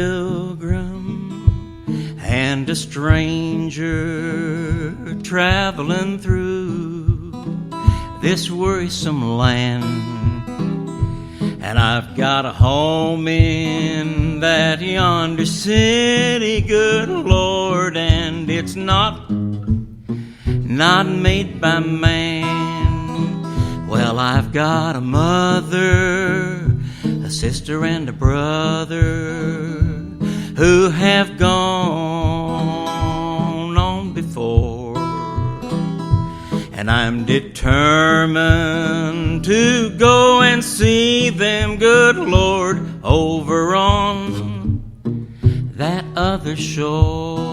pilgrim and a stranger traveling through this worrisome land, and I've got a home in that yonder city, good Lord, and it's not made by man. Well, I've got a mother, a sister and a brother who have gone on before, and I'm determined to go and see them, good Lord, over on that other shore.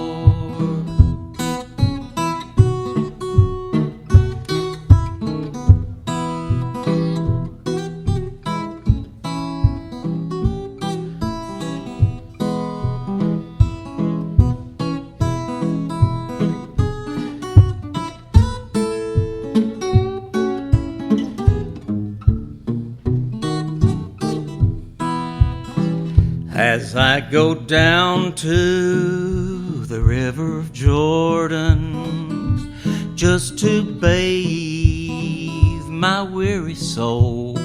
As I go down to the river of Jordan just to bathe my weary soul,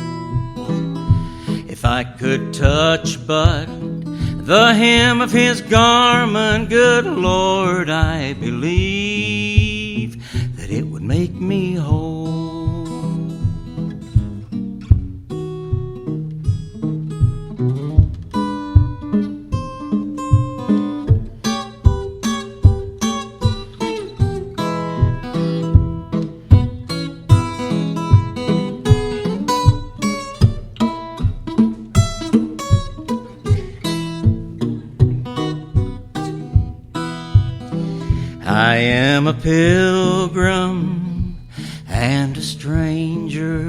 if I could touch but the hem of his garment, good Lord, I believe that it would make me whole. I am a pilgrim and a stranger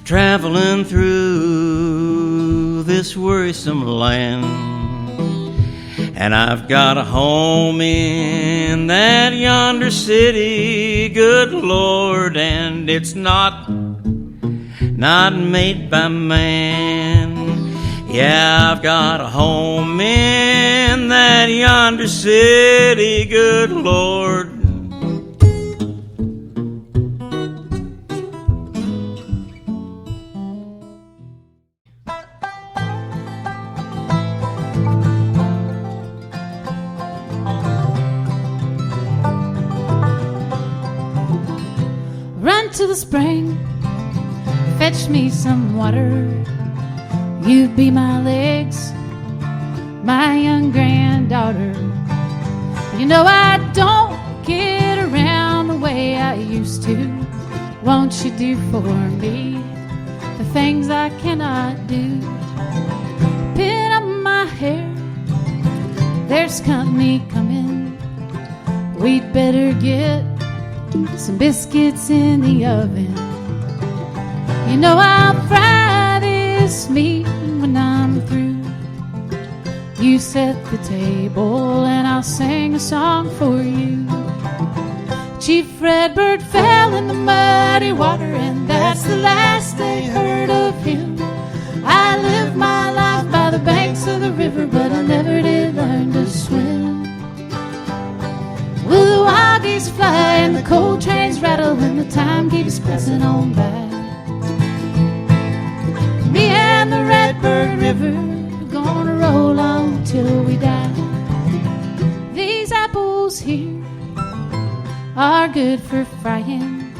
traveling through this worrisome land, and I've got a home in that yonder city, good Lord, and it's not made by man. Yeah, I've got a home in that yonder city, good Lord. Run to the spring, fetch me some water. You be my legs, my young granddaughter. You know I don't get around the way I used to. Won't you do for me the things I cannot do? Pin up my hair, there's company coming. We'd better get some biscuits in the oven. You know I'll fry this meat when I'm through. You set the table and I'll sing a song for you. Chief Redbird fell in the muddy water, and that's the last they heard of him. I lived my life by the banks of the river, but I never did learn to swim. Well, the wild geese fly and the coal trains rattle, and the time keeps passing on by. Me and the Redbird River are gonna roll on till we die. These apples here are good for frying.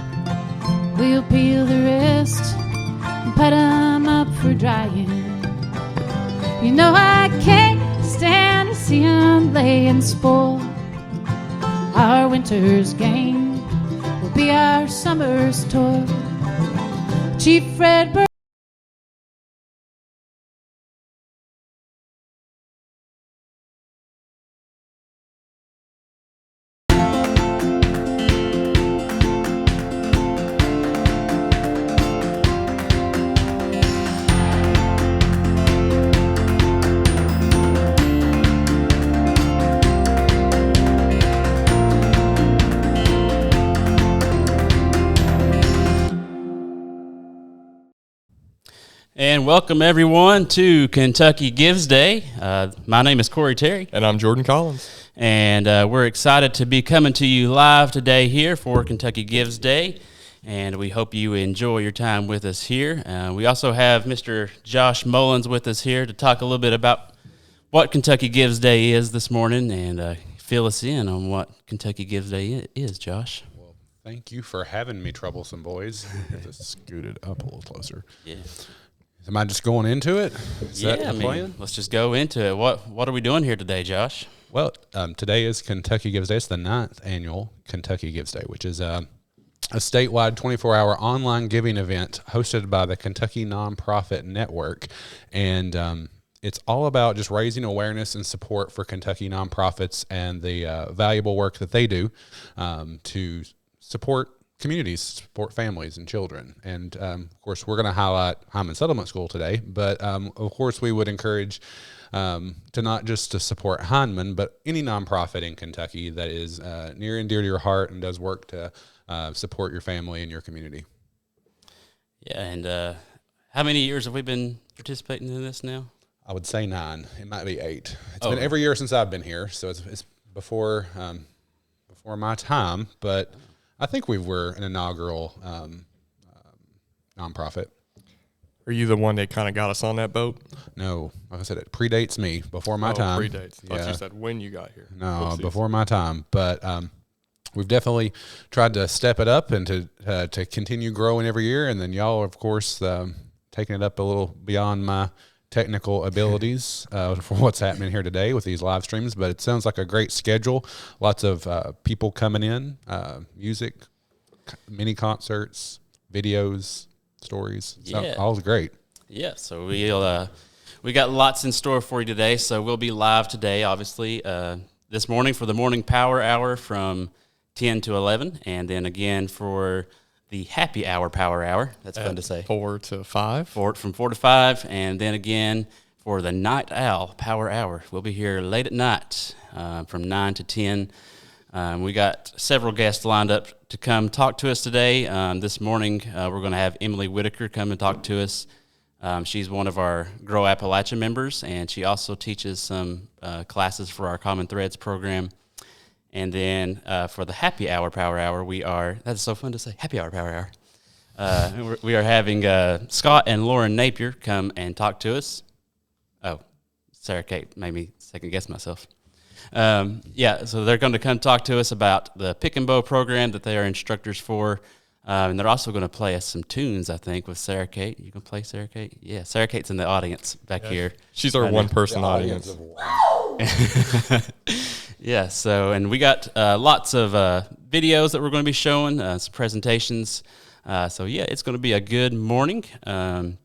We'll peel the rest and put 'em up for drying. You know I can't stand to see 'em lay and spoil. Our winter's gain will be our summer's toil. Chief Redbird. And welcome everyone to Kentucky Gives Day. My name is Corey Terry. And I'm Jordan Collins. And we're excited to be coming to you live today here for Kentucky Gives Day. And we hope you enjoy your time with us here. We also have Mr. Josh Mullins with us here to talk a little bit about what Kentucky Gives Day is this morning and fill us in on what Kentucky Gives Day is, Josh. Well, thank you for having me, troublesome boys. Just scoot it up a little closer. Yeah. Am I just going into it? Is that the plan? Let's just go into it. What are we doing here today, Josh? Well, today is Kentucky Gives Day. It's the 9th annual Kentucky Gives Day, which is a statewide 24-hour online giving event hosted by the Kentucky Nonprofit Network. And it's all about just raising awareness and support for Kentucky nonprofits and the valuable work that they do to support communities, support families and children. And of course, we're going to highlight Hyman Settlement School today, but of course, we would encourage to not just to support Hyman, but any nonprofit in Kentucky that is near and dear to your heart and does work to support your family and your community. Yeah, and how many years have we been participating in this now? I would say 9. It might be 8. It's been every year since I've been here, so it's before my time, but I think we were an inaugural nonprofit. Are you the one that kind of got us on that boat? No, like I said, it predates me, before my time. Predates. I thought you said when you got here. No, Oopsies. before my time. But we've definitely tried to step it up and to continue growing every year. And then y'all, of course, taking it up a little beyond my technical abilities for what's happening here today with these live streams. But it sounds like a great schedule. Lots of people coming in, music, mini concerts, videos, stories. Yeah. All's great. Yeah, so we got lots in store for you today. So we'll be live today, obviously, this morning for the morning power hour from 10 to 11, and then again for the happy hour power hour. That's fun to say. 4 to 5. From 4 to 5, and then again for the night owl power hour. We'll be here late at night from 9 to 10. We got several guests lined up to come talk to us today. This morning, we're going to have Emily Whitaker come and talk to us. She's one of our Grow Appalachia members, and she also teaches some classes for our Common Threads program. And then for the happy hour power hour, that's so fun to say, happy hour power hour. We are having Scott and Lauren Napier come and talk to us. Oh, Sarah Kate made me second guess myself. So they're going to come talk to us about the Pick and Bow program that they are instructors for. And they're also going to play us some tunes, I think, with Sarah Kate. You can play Sarah Kate? Yeah, Sarah Kate's in the audience back here. She's our one-person audience. Yeah, so, and we got lots of videos that we're going to be showing, some presentations. So, yeah, it's going to be a good morning. So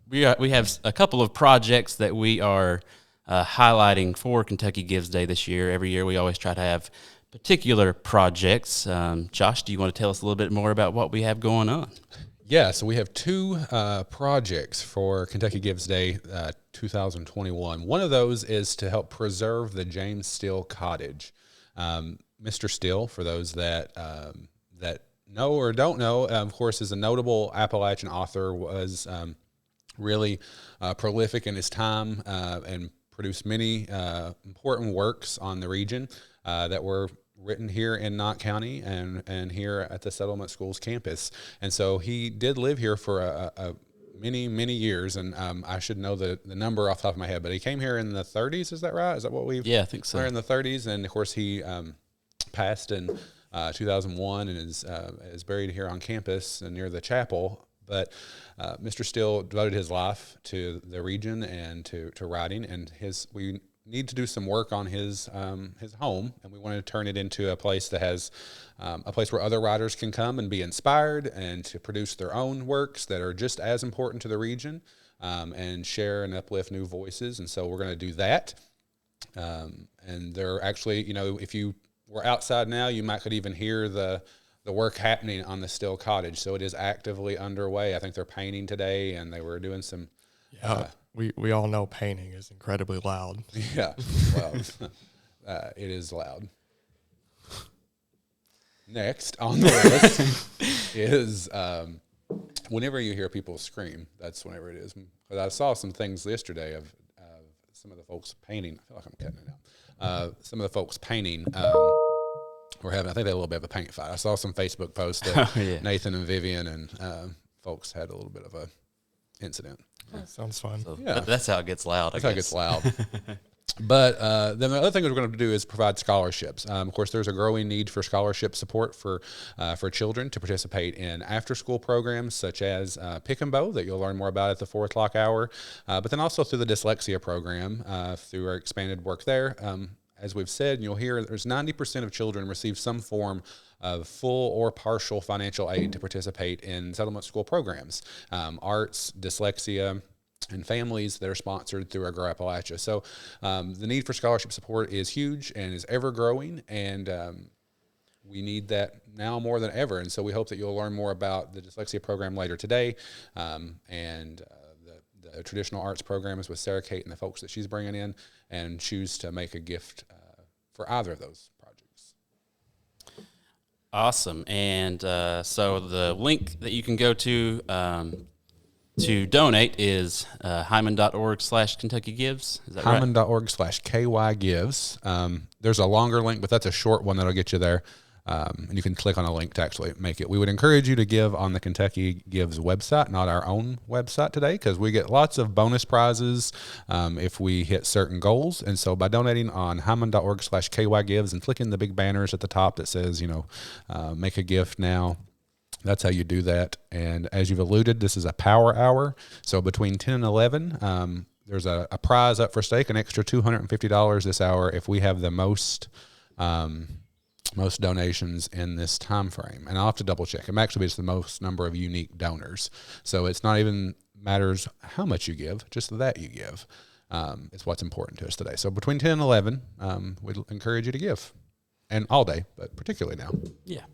we have a couple of projects that we are highlighting for Kentucky Gives Day this year. Every year we always try to have particular projects. Josh, do you want to tell us a little bit more about what we have going on? Yeah, so we have 2 projects for Kentucky Gives Day 2021. One of those is to help preserve the James Steele Cottage. Mr. Steele, for those that know or don't know, of course, is a notable Appalachian author, was really prolific in his time and produced many important works on the region that were written here in Knott County and here at the Settlement Schools campus. And so he did live here for many years, and I should know the number off the top of my head, but he came here in the 30s, is that right? Is that what we've... Yeah, I think so. We're in the 30s, and of course he passed in 2001 and is buried here on campus near the chapel. But Mr. Steele devoted his life to the region and to writing, and we need to do some work on his home, and we wanted to turn it into a place that has a place where other writers can come and be inspired and to produce their own works that are just as important to the region and share and uplift new voices. And so we're going to do that. And they're actually, if you were outside now, you could even hear the work happening on the Steele Cottage. So it is actively underway. I think they're painting today, and they were doing some... We all know painting is incredibly loud. Yeah, well, it is loud. Next on the list is whenever you hear people scream, that's whenever it is. 'Cause I saw some things yesterday of some of the folks painting. I feel like I'm cutting it out. Some of the folks painting were having, I think they had a little bit of a paint fight. I saw some Facebook posts that Nathan and Vivian and folks had a little bit of a incident. Sounds fun. So Yeah. that's how it gets loud. That's how it gets loud. But then the other thing we're going to do is provide scholarships. Of course, there's a growing need for scholarship support for children to participate in after-school programs such as Pick and Bow that you'll learn more about at the 4 o'clock hour, but then also through the dyslexia program, through our expanded work there. As we've said, you'll hear there's 90% of children receive some form of full or partial financial aid to participate in settlement school programs, arts, dyslexia, and families that are sponsored through our Grow Appalachia. So the need for scholarship support is huge and is ever growing, and we need that now more than ever. And so we hope that you'll learn more about the dyslexia program later today, and the traditional arts programs with Sarah Kate and the folks that she's bringing in, and choose to make a gift for either of those projects. Awesome. And so the link that you can go to donate is hyman.org/Kentucky Gives. Is that right? Hyman.org/KY Gives. There's a longer link, but that's a short one that'll get you there. And you can click on a link to actually make it. We would encourage you to give on the Kentucky Gives website, not our own website today, because we get lots of bonus prizes if we hit certain goals. And so by donating on hyman.org/KY Gives and clicking the big banners at the top that says, make a gift now, that's how you do that. And as you've alluded, this is a power hour. So between 10 and 11, there's a prize up for stake, an extra $250 this hour if we have the most donations in this time frame. And I'll have to double check. It actually is the most number of unique donors. So it's not even matters how much you give, just that you give. It's what's important to us today. So between 10 and 11, we'd encourage you to give. And all day, but particularly now. Yeah.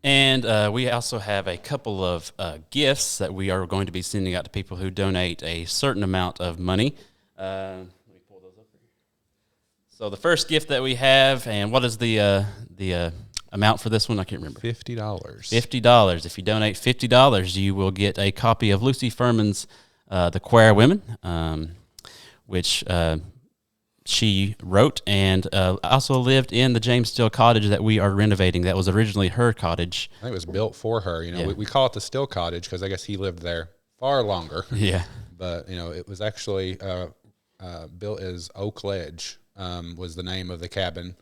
And we also have a couple of gifts that we are going to be sending out to people who donate a certain amount of money. Let me pull those up here. So the first gift that we have, and what is the amount for this one? I can't remember. $50. $50. If you donate $50, you will get a copy of Lucy Furman's The Choir Women, which she wrote and also lived in the James Still cottage that we are renovating. That was originally her cottage. I think it was built for her. Yeah. We call it the Still cottage because I guess he lived there far longer. Yeah. But, it was actually built as Oak Ledge was the name of the cabin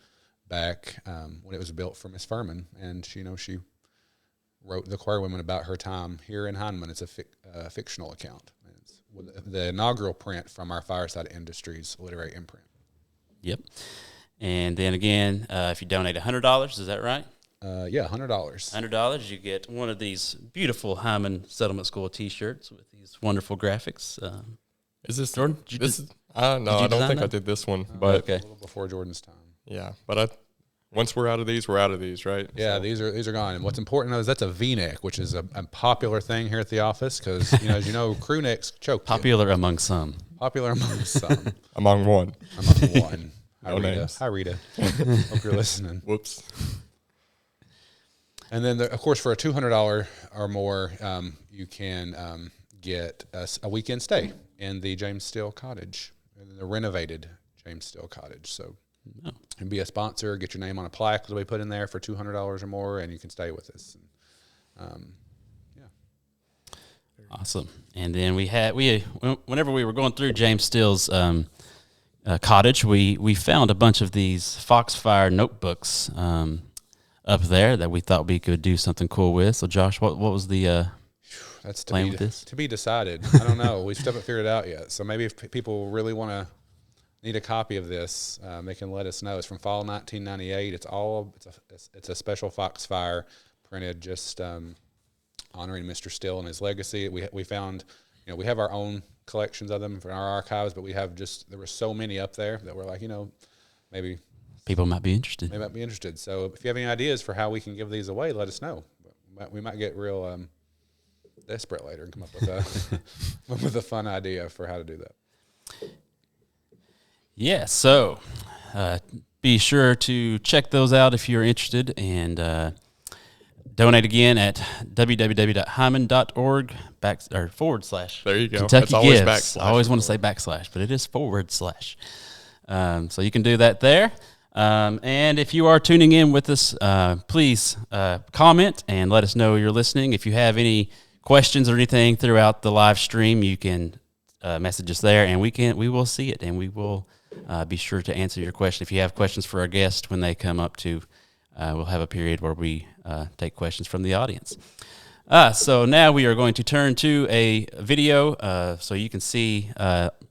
back when it was built for Miss Furman. And, she wrote The Choir Women about her time here in Heinemann. It's a fictional account. It's the inaugural print from our Fireside Industries literary imprint. Yep. And then again, if you donate $100, is that right? Yeah, $100. $100, you get one of these beautiful Hyman Settlement School T-shirts with these wonderful graphics. Is this Jordan? No, I don't think that? I did this one, but okay. A little before Jordan's time. Yeah, but once we're out of these, right? Yeah, so these are gone. And what's important is that's a V-neck, which is a popular thing here at the office because, as you know, crew necks choke. Popular among some. Popular among some. Among one. Among one. Hi, No Rita. names. Hi, Rita. Hope you're listening. Whoops. And then, of course, for a $200 or more, you can get a weekend stay in the James Still cottage, the renovated James Still cottage. So you can be a sponsor, get your name on a plaque that we put in there for $200 or more, and you can stay with us. Awesome. And then whenever we were going through James Still's cottage, we found a bunch of these Foxfire notebooks up there that we thought we could do something cool with. So, Josh, what was the that's plan with this? To be decided. I don't know. We still haven't figured it out yet. So maybe if people really need a copy of this, they can let us know. It's from fall 1998. It's a special Foxfire printed just honoring Mr. Still and his legacy. We found, we have our own collections of them for our archives, but there were so many up there that we're like, maybe people might be interested. They might be interested. So if you have any ideas for how we can give these away, let us know. We might get real desperate later and come up with a fun idea for how to do that. Yeah, so be sure to check those out if you're interested. And donate again at www.hyman.org // There you go. Kentucky That's always Gives. backslash. I always want to say backslash, but it is // So you can do that there. And if you are tuning in with us, please comment and let us know you're listening. If you have any questions or anything throughout the live stream, you can message us there, and we will see it, and we will be sure to answer your question. If you have questions for our guests when they come up to, we'll have a period where we take questions from the audience. So now we are going to turn to a video so you can see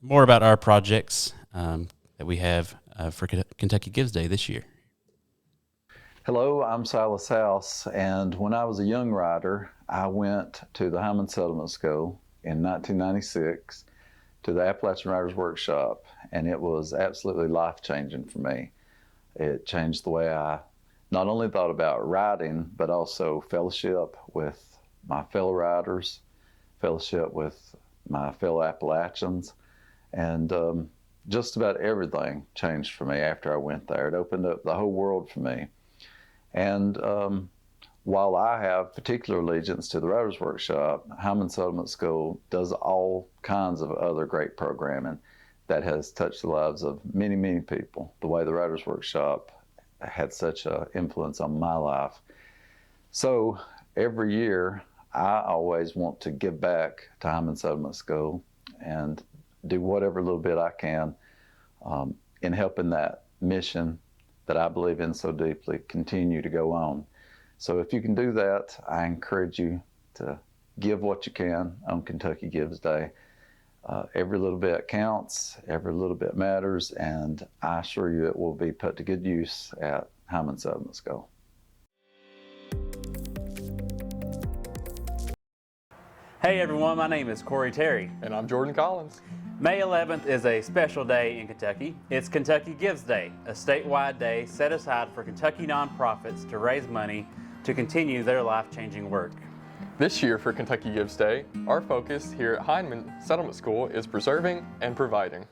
more about our projects that we have for Kentucky Gives Day this year. Hello, I'm Silas House, and when I was a young writer, I went to the Hyman Settlement School in 1996 to the Appalachian Writers Workshop, and it was absolutely life-changing for me. It changed the way I not only thought about writing, but also fellowship with my fellow writers, fellowship with my fellow Appalachians, and just about everything changed for me after I went there. It opened up the whole world for me. And while I have particular allegiance to the Writers Workshop, Hyman Settlement School does all kinds of other great programming that has touched the lives of many, many people, the way the Writers Workshop had such an influence on my life. So every year, I always want to give back to Hyman Settlement School and do whatever little bit I can in helping that mission that I believe in so deeply continue to go on. So if you can do that, I encourage you to give what you can on Kentucky Gives Day. Every little bit counts, every little bit matters, and I assure you it will be put to good use at Hyman Settlement School. Hey everyone, my name is Corey Terry. And I'm Jordan Collins. May 11th is a special day in Kentucky. It's Kentucky Gives Day, a statewide day set aside for Kentucky nonprofits to raise money to continue their life-changing work. This year for Kentucky Gives Day, our focus here at Hyman Settlement School is preserving and providing.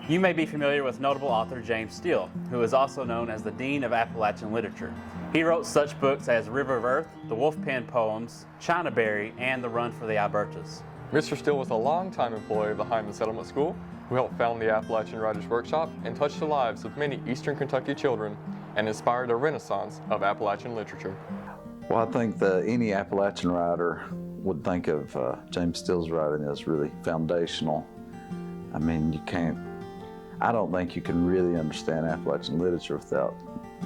You may be familiar with notable author James Steele, who is also known as the Dean of Appalachian Literature. He wrote such books as River of Earth, the Wolf Pen Poems, China Berry, and The Run for the Albertas. Mr. Steele was a longtime employee of the Hyman Settlement School, who helped found the Appalachian Writers Workshop and touched the lives of many Eastern Kentucky children and inspired a renaissance of Appalachian literature. Well, I think that any Appalachian writer would think of James Steele's writing as really foundational. I mean, I don't think you can really understand Appalachian literature without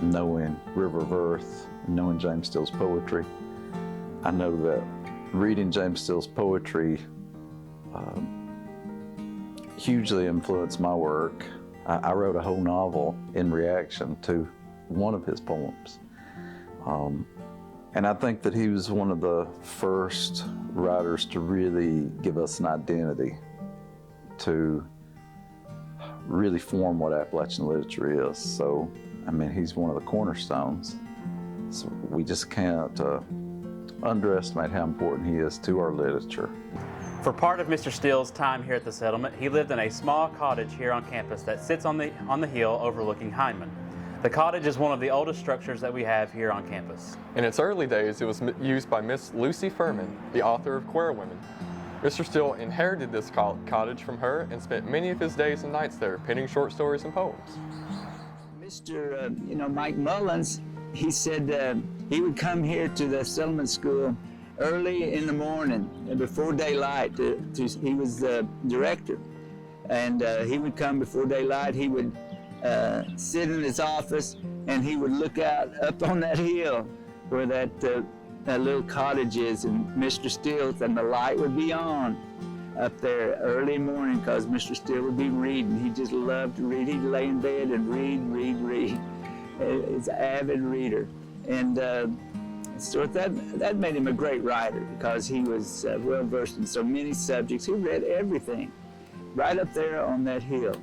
knowing River of Earth, knowing James Steele's poetry. I know that reading James Steele's poetry hugely influenced my work. I wrote a whole novel in reaction to one of his poems. And I think that he was one of the first writers to really give us an identity, to really form what Appalachian literature is. So, I mean, he's one of the cornerstones. So we just can't underestimate how important he is to our literature. For part of Mr. Steele's time here at the settlement, he lived in a small cottage here on campus that sits on the hill overlooking Hyman. The cottage is one of the oldest structures that we have here on campus. In its early days, it was used by Miss Lucy Furman, the author of Queer Women. Mr. Steele inherited this cottage from her and spent many of his days and nights there penning short stories and poems. Mr. Mike Mullins, he said he would come here to the settlement school early in the morning before daylight. He was the director, and he would come before daylight. He would sit in his office, and he would look out up on that hill where that little cottage is, and Mr. Steele's, and the light would be on up there early morning because Mr. Steele would be reading. He just loved to read. He'd lay in bed and read. He's an avid reader. And so that made him a great writer because he was well versed in so many subjects. He read everything right up there on that hill.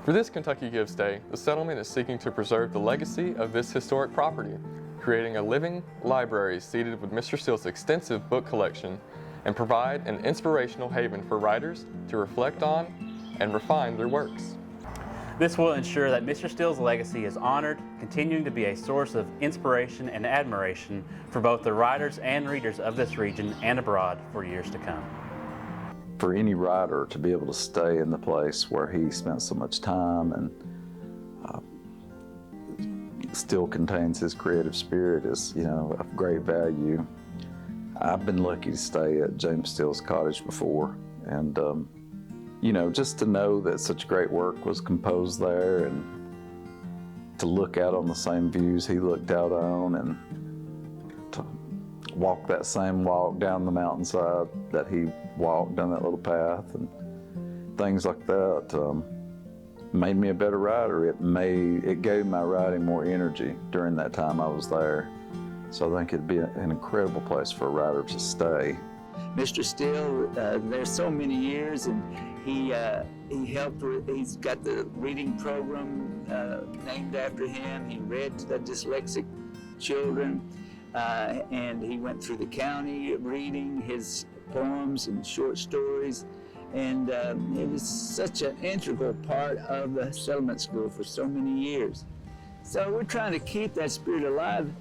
For this Kentucky Gives Day, the settlement is seeking to preserve the legacy of this historic property, creating a living library seated with Mr. Steele's extensive book collection and provide an inspirational haven for riders to reflect on and refine their works. This will ensure that Mr. Steele's legacy is honored, continuing to be a source of inspiration and admiration for both the riders and readers of this region and abroad for years to come. For any rider to be able to stay in the place where he spent so much time and still contains his creative spirit is, of great value. I've been lucky to stay at James Steele's cottage before, and just to know that such great work was composed there, and to look out on the same views he looked out on, and to walk that same walk down the mountainside that he walked down that little path, and things like that made me a better rider. It gave my riding more energy during that time I was there. So I think it'd be an incredible place for a rider to stay. Mr. Steele, there's so many years, and he helped with, he's got the reading program named after him. He read to the dyslexic children, and he went through the county reading his poems and short stories. And it was such an integral part of the settlement school for so many years. So we're trying to keep that spirit alive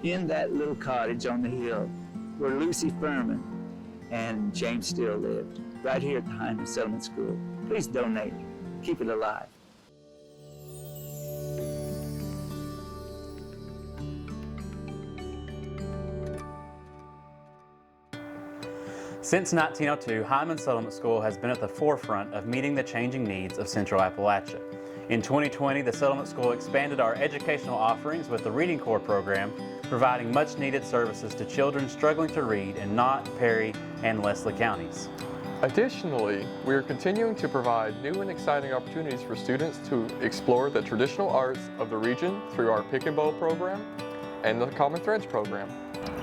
in that little cottage on the hill where Lucy Furman and James Steele lived, right here at the Hyman Settlement School. Please donate, keep it alive. Since 1902, Hyman Settlement School has been at the forefront of meeting the changing needs of Central Appalachia. In 2020, the Settlement School expanded our educational offerings with the Reading Corps program, providing much-needed services to children struggling to read in Knott, Perry, and Leslie counties. Additionally, we are continuing to provide new and exciting opportunities for students to explore the traditional arts of the region through our Pick and Bowl program and the Common Threads program.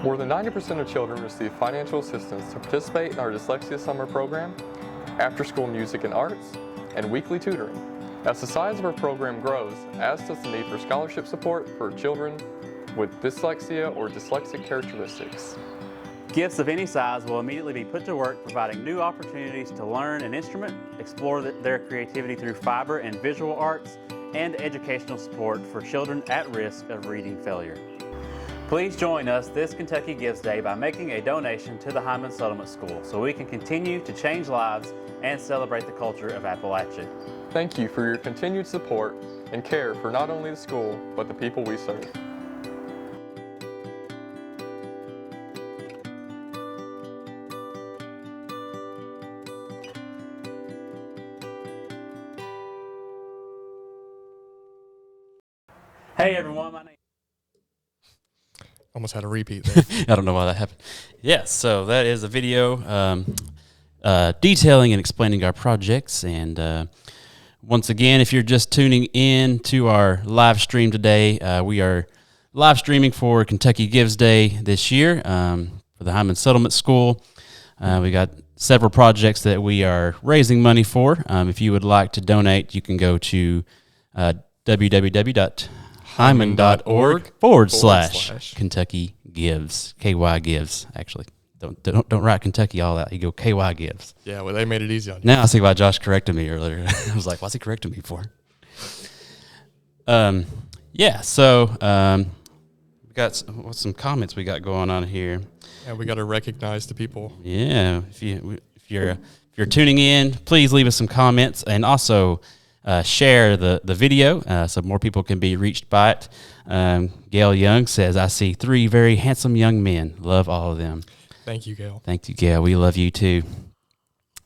More than 90% of children receive financial assistance to participate in our Dyslexia Summer program, after-school music and arts, and weekly tutoring. As the size of our program grows, as does the need for scholarship support for children with dyslexia or dyslexic characteristics. Gifts of any size will immediately be put to work providing new opportunities to learn an instrument, explore their creativity through fiber and visual arts, and educational support for children at risk of reading failure. Please join us this Kentucky Gives Day by making a donation to the Hyman Settlement School so we can continue to change lives and celebrate the culture of Appalachia. Thank you for your continued support and care for not only the school, but the people we serve. Hey everyone, my name Almost had a repeat there. I don't know why that happened. Yes, so that is a video detailing and explaining our projects. And once again, if you're just tuning in to our live stream today, we are live streaming for Kentucky Gives Day this year for the Hyman Settlement School. We got several projects that we are raising money for. If you would like to donate, you can go to www.hyman.org/Kentucky Gives. KY Gives, actually. Don't write Kentucky all out. You go KY Gives. Yeah, well, they made it easy on you. Now I see why Josh corrected me earlier. I was like, what's he correcting me for? So we got some comments we got going on here. Yeah, we got to recognize the people. Yeah, if you're tuning in, please leave us some comments, and also share the video so more people can be reached by it. Gail Young says, I see 3 very handsome young men. Love all of them. Thank you, Gail. Thank you, Gail. We love you too.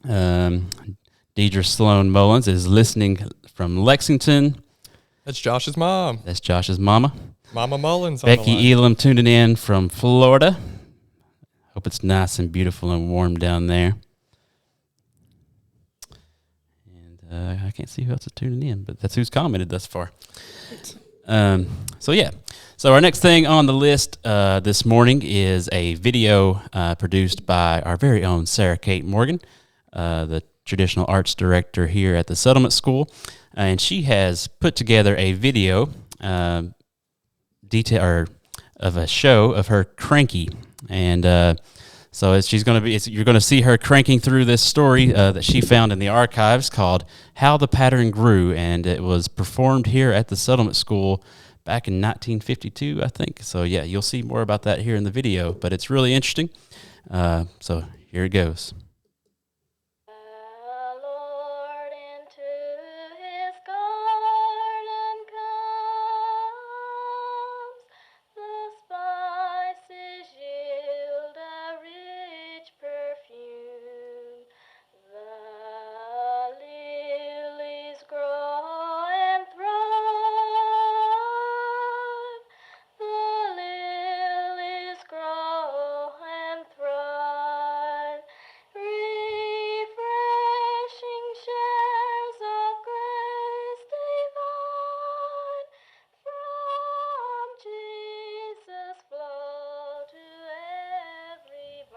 Deidre Sloan Mullins is listening from Lexington. That's Josh's mom. That's Josh's mama. Mama Mullins. On the line. Becky Elam tuning in from Florida. Hope it's nice and beautiful and warm down there. And I can't see who else is tuning in, but that's who's commented thus far. So our next thing on the list this morning is a video produced by our very own Sarah Kate Morgan, the traditional arts director here at the Settlement School. And she has put together a video of a show of her Cranky. And So you're going to see her cranking through this story that she found in the archives called How the Pattern Grew, and it was performed here at the Settlement School back in 1952, I think. So yeah, you'll see more about that here in the video, but it's really interesting. So here it goes.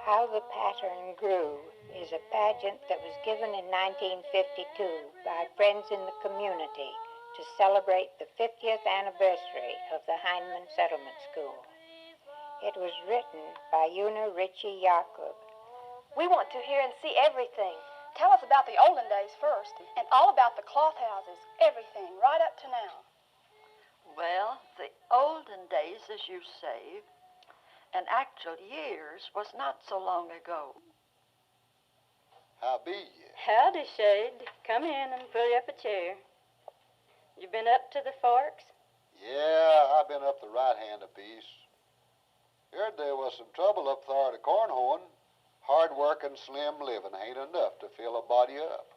How the Pattern Grew is a pageant that was given in 1952 by friends in the community to celebrate the 50th anniversary of the Heinemann Settlement School. It was written by Una Ritchie Jakob. We want to hear and see everything. Tell us about the olden days first, and all about the cloth houses, everything, right up to now. Well, the olden days, as you say, and actual years was not so long ago. How be ye? Howdy, Shade. Come in and pull you up a chair. You been up to the Forks? Yeah, I've been up the right hand a piece. Heard there was some trouble up there at the Cornhorn. Hard work and slim living ain't enough to fill a body up.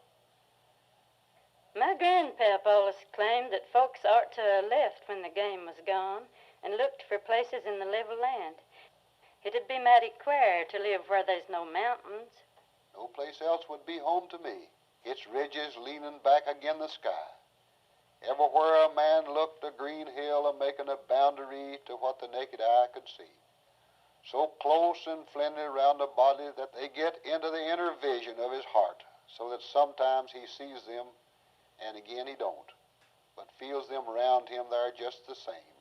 My grandpap always claimed that folks ought to have left when the game was gone and looked for places in the level land. It'd be mighty queer to live where there's no mountains. No place else would be home to me. Its ridges leaning back agin the sky. Everywhere a man looked, a green hill a-making a boundary to what the naked eye could see. So close and friendly round the body that they get into the inner vision of his heart, so that sometimes he sees them and again he don't, but feels them round him there just the same,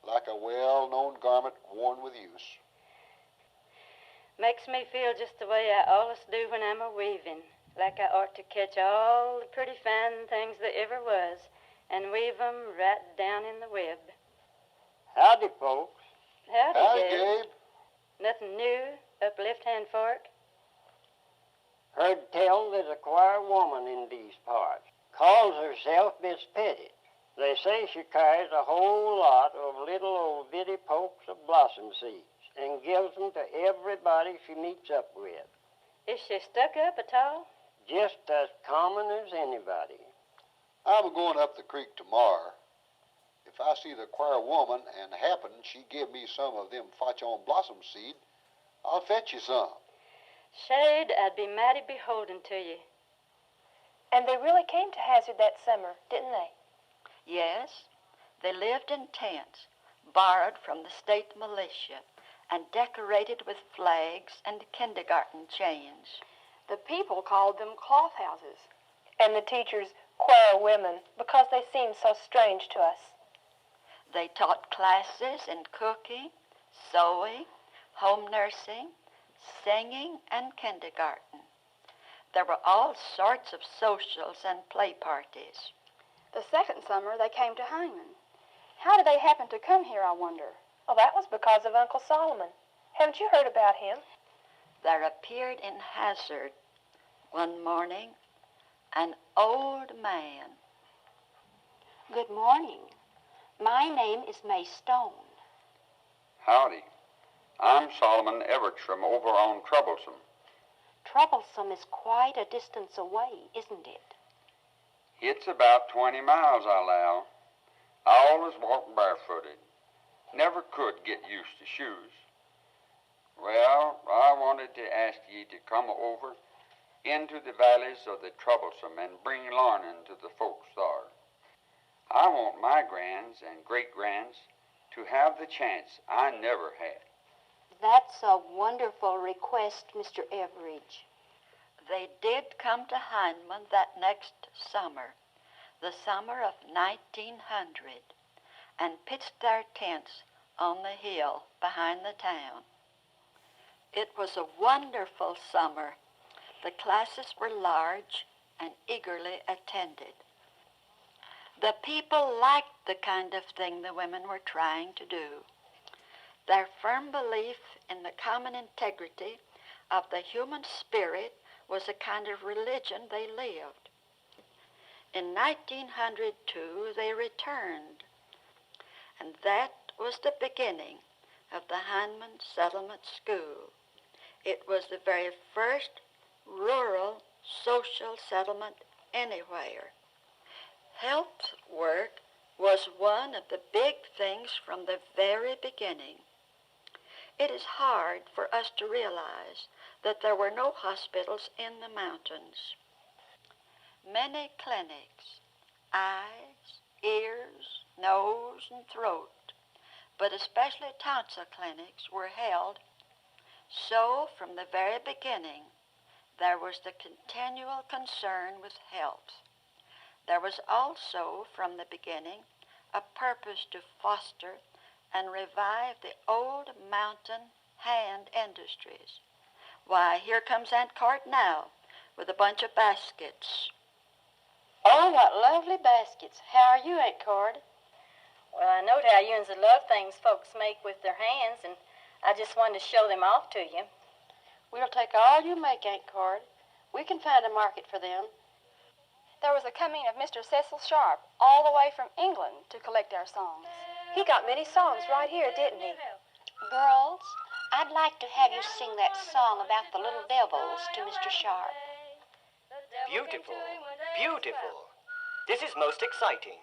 like a well-known garment worn with use. Makes me feel just the way I always do when I'm a-weaving, like I ought to catch all the pretty fine things that ever was and weave 'em right down in the web. Howdy, folks. Howdy, Gabe. Nothing new up left-hand fork? Heard tell there's a queer woman in these parts. Calls herself Miss Pettit. They say she carries a whole lot of little old bitty pokes of blossom seeds and gives them to everybody she meets up with. Is she stuck up at all? Just as common as anybody. I'm going up the creek tomorrow. If I see the queer woman and happen she give me some of them fotch-on blossom seed, I'll fetch you some. Shade, I'd be mighty beholden to you. And they really came to Hazard that summer, didn't they? Yes, they lived in tents, borrowed from the state militia, and decorated with flags and kindergarten chains. The people called them cloth houses. And the teachers queer women because they seemed so strange to us. They taught classes in cooking, sewing, home nursing, singing, and kindergarten. There were all sorts of socials and play parties. The second summer, they came to Heinemann. How did they happen to come here, I wonder? Well, that was because of Uncle Solomon. Haven't you heard about him? There appeared in Hazard one morning an old man. Good morning. My name is May Stone. Howdy. I'm Solomon Evertram over on Troublesome. Troublesome is quite a distance away, isn't it? It's about 20 miles, I allow. I always walk barefooted. Never could get used to shoes. Well, I wanted to ask ye to come over into the valleys of the Troublesome and bring learning to the folks there. I want my grands and great-grands to have the chance I never had. That's a wonderful request, Mr. Everidge. They did come to Heinemann that next summer, the summer of 1900, and pitched their tents on the hill behind the town. It was a wonderful summer. The classes were large and eagerly attended. The people liked the kind of thing the women were trying to do. Their firm belief in the common integrity of the human spirit was a kind of religion they lived. In 1902, they returned, and that was the beginning of the Heinemann Settlement School. It was the very first rural social settlement anywhere. Health work was one of the big things from the very beginning. It is hard for us to realize that there were no hospitals in the mountains. Many clinics, eyes, ears, nose, and throat, but especially tonsil clinics, were held. So from the very beginning, there was the continual concern with health. There was also, from the beginning, a purpose to foster and revive the old mountain hand industries. Why, here comes Aunt Cart now with a bunch of baskets. Oh, what lovely baskets. How are you, Aunt Cord? Well, I know how you love things folks make with their hands, and I just wanted to show them off to you. We'll take all you make, Aunt Cord. We can find a market for them. There was a coming of Mr. Cecil Sharp, all the way from England, to collect our songs. He got many songs right here, didn't he? Girls, I'd like to have you sing that song about the little devils to Mr. Sharp. Beautiful, beautiful. This is most exciting.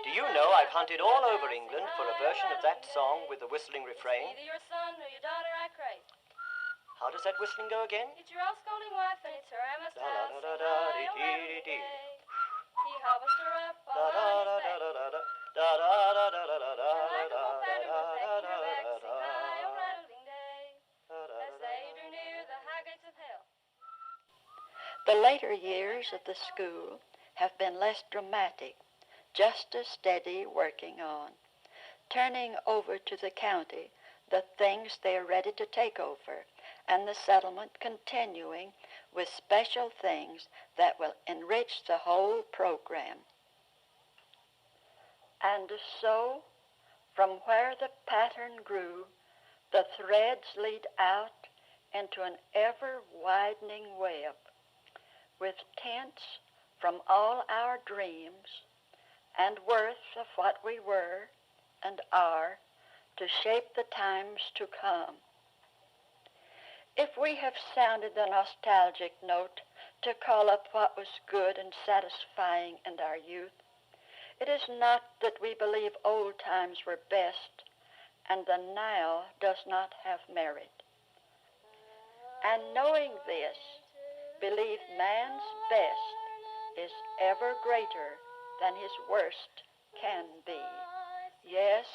Do you know I've hunted all over England for a version of that song with the whistling refrain? Either your son or your daughter I crave. How does that whistling go again? It's your old scolding wife and it's her Emma's house. Da-da-da-da-da-dee-dee-dee. He hobbles her up all on his back. The later years of the school have been less dramatic, just as steady working on, turning over to the county the things they are ready to take over, and the settlement continuing with special things that will enrich the whole program. And so, from where the pattern grew, the threads lead out into an ever-widening web, with tints from all our dreams and worth of what we were and are to shape the times to come. If we have sounded the nostalgic note to call up what was good and satisfying in our youth, it is not that we believe old times were best and the now does not have merit. And knowing this, believe man's best is ever greater than his worst can be. Yes,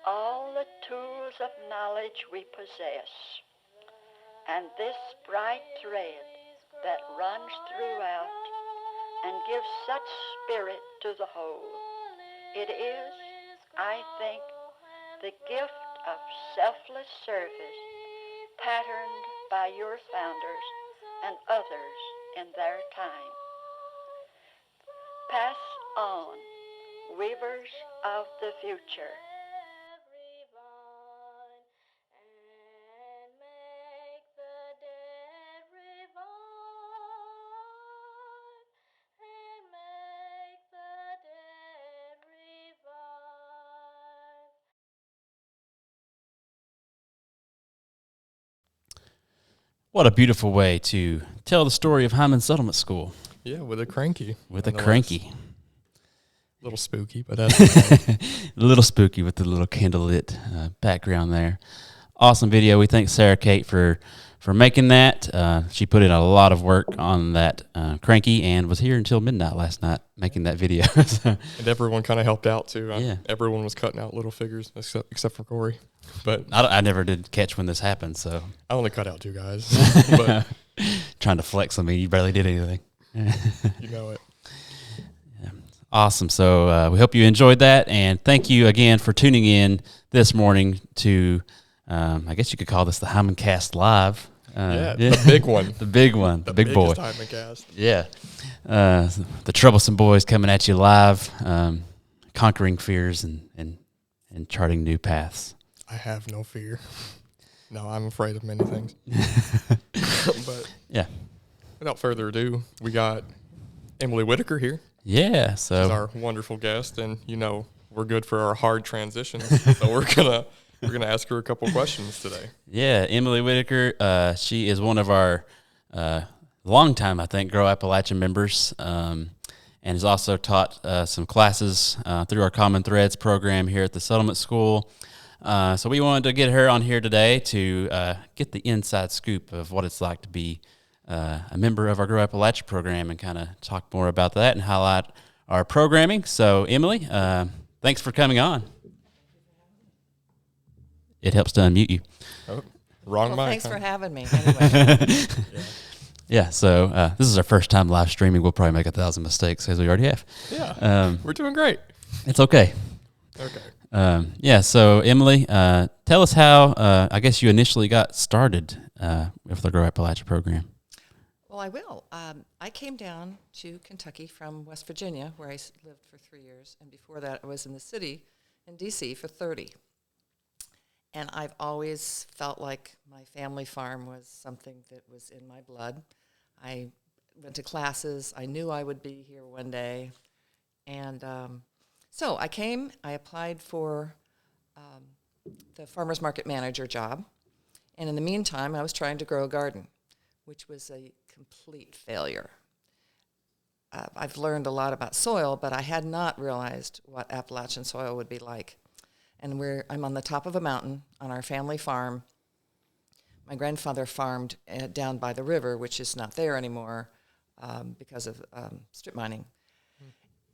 all the tools of knowledge we possess, and this bright thread that runs throughout and gives such spirit to the whole. It is, I think, the gift of selfless service patterned by your founders and others in their time. Pass on, weavers of the future. What a beautiful way to tell the story of Hyman Settlement School. Yeah, with a cranky. With a cranky. A little spooky, but that's okay. A little spooky with the little candlelit background there. Awesome video. We thank Sarah Kate for making that. She put in a lot of work on that cranky and was here until midnight last night making that video. And everyone kind of helped out too. Yeah. Everyone was cutting out little figures except for Corey. But I never did catch when this happened, so I only cut out 2 guys. But trying to flex on me, you barely did anything. You know it. Yeah. Awesome. So we hope you enjoyed that, and thank you again for tuning in this morning to I guess you could call this the Hymancast Live. The big one. The big one. The big boy. Hymancast. Yeah. The Troublesome Boys coming at you live, conquering fears and charting new paths. I have no fear. No, I'm afraid of many things. But yeah. Without further ado, we got Emily Whitaker here. Yeah, so she's our wonderful guest, and we're good for our hard transitions. So we're gonna ask her a couple questions today. Yeah, Emily Whitaker. She is one of our longtime, I think, Grow Appalachia members, and has also taught some classes through our Common Threads program here at the Settlement School. So we wanted to get her on here today to get the inside scoop of what it's like to be a member of our Grow Appalachia program and kind of talk more about that and highlight our programming. So, Emily, thanks for coming on. It helps to unmute you. Oh, wrong mic. Thanks for having me. Anyway. Yeah, so this is our first time live streaming. We'll probably make 1,000 mistakes, as we already have. Yeah, we're doing great. It's okay. Okay. Yeah, so Emily, tell us how, I guess you initially got started with the Grow Appalachia program. Well, I will. I came down to Kentucky from West Virginia, where I lived for 3 years, and before that I was in the city in D.C. for 30. And I've always felt like my family farm was something that was in my blood. I went to classes. I knew I would be here one day. And so I came. I applied for the farmer's market manager job. And in the meantime, I was trying to grow a garden, which was a complete failure. I've learned a lot about soil, but I had not realized what Appalachian soil would be like. And I'm on the top of a mountain on our family farm. My grandfather farmed down by the river, which is not there anymore because of strip mining.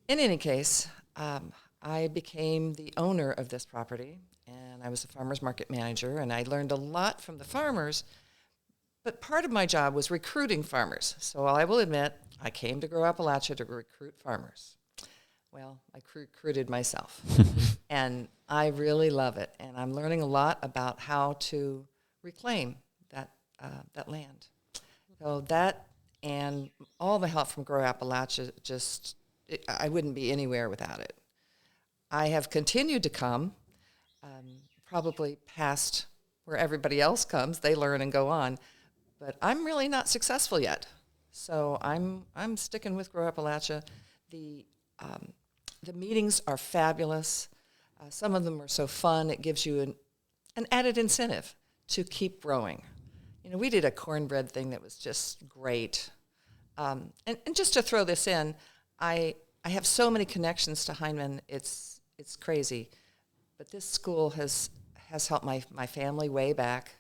In any case, I became the owner of this property, and I was a farmer's market manager, and I learned a lot from the farmers, but part of my job was recruiting farmers. So I will admit, I came to Grow Appalachia to recruit farmers. Well, I recruited myself, and I really love it, and I'm learning a lot about how to reclaim that land. So that and all the help from Grow Appalachia, I wouldn't be anywhere without it. I have continued to come, probably past where everybody else comes. They learn and go on, but I'm really not successful yet. So I'm sticking with Grow Appalachia. The meetings are fabulous. Some of them are so fun. It gives you an added incentive to keep growing. We did a cornbread thing that was just great. And just to throw this in, I have so many connections to Heinemann. It's crazy. But this school has helped my family way back.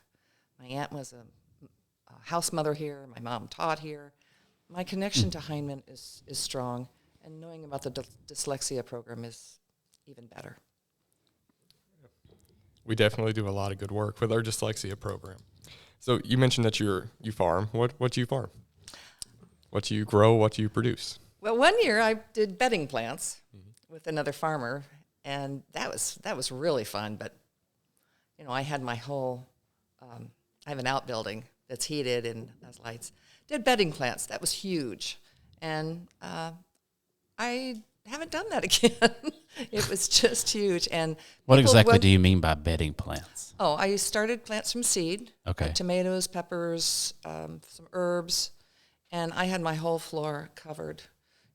My aunt was a house mother here. My mom taught here. My connection to Heinemann is strong. And knowing about the dyslexia program is even better. We definitely do a lot of good work with our dyslexia program. So you mentioned that you farm. What do you farm? What do you grow? What do you produce? Well, one year I did bedding plants with another farmer, and that was really fun. But I had my whole I have an outbuilding that's heated and has lights. Did bedding plants. That was huge, and I haven't done that again. It was just huge. And what exactly do you mean by bedding plants? Oh, I started plants from seed. Okay. Like tomatoes, peppers, some herbs, and I had my whole floor covered.